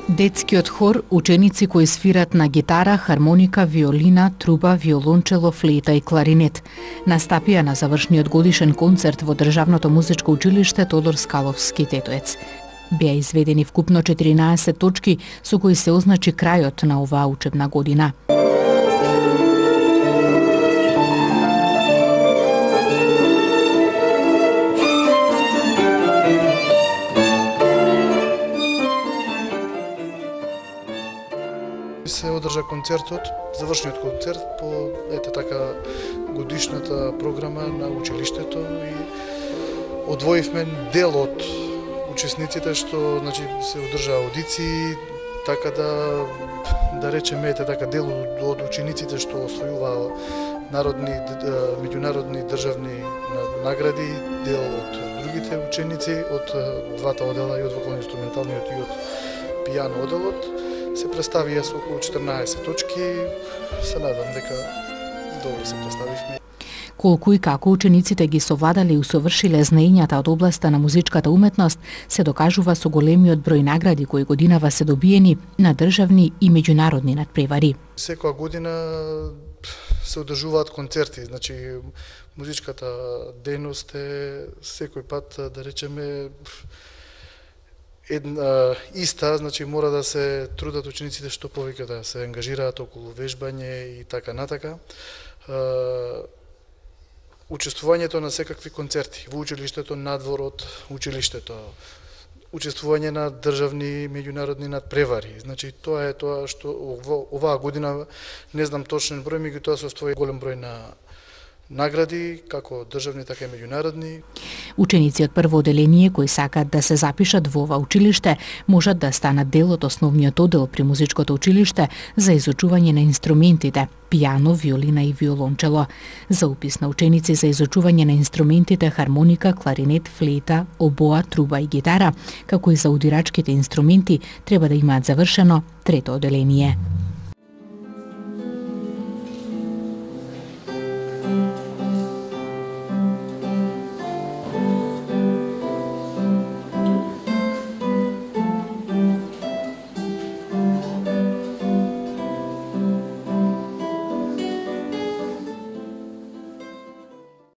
Детскиот хор, ученици кои свират на гитара, хармоника, виолина, труба, виолончело, флейта и кларинет, настапија на завршниот годишен концерт во Државното музичко училиште Тодор Скаловски Тетоец. Беа изведени вкупно 14 точки со кои се означи крајот на оваа учебна година. Се одржа концертот, завршниот концерт по годишната програма на училиштето и одвоивме дел од учесниците што се одржаа аудиции, така да речеме дел од учениците што освојуваа народни, меѓународни државни награди, дел од другите ученици од двата одела, и од вокално-инструменталниот и од пијано оделот. Се представија со околу 14 точки. Се надам дека добро се представивме. Колку и како учениците ги совладале и усовршиле знаењата од областа на музичката уметност се докажува со големиот број награди кои годинава се добиени на државни и меѓународни надпревари. Секоја година се одржуваат концерти, музичката дејност е секој пат, да речеме, иста, мора да се трудат учениците што повеќе да се ангажираат околу вежбање и така натака. Учествувањето на секакви концерти во училиштето, надвор од училиштето, учествување на државни меѓународни надпревари. Тоа е тоа што оваа година, не знам точен број, меѓутоа се оствои голем број на награди, како државни, така и меѓународни. Ученици од прво оделение кои сакаат да се запишат во ова училиште можат да станат дел од основниот одел при музичкото училиште за изучување на инструментите пијано, виолина и виолончело. За упис на ученици за изучување на инструментите хармоника, кларинет, флейта, обоа, труба и гитара, како и за удирачките инструменти, треба да имаат завршено трето оделение.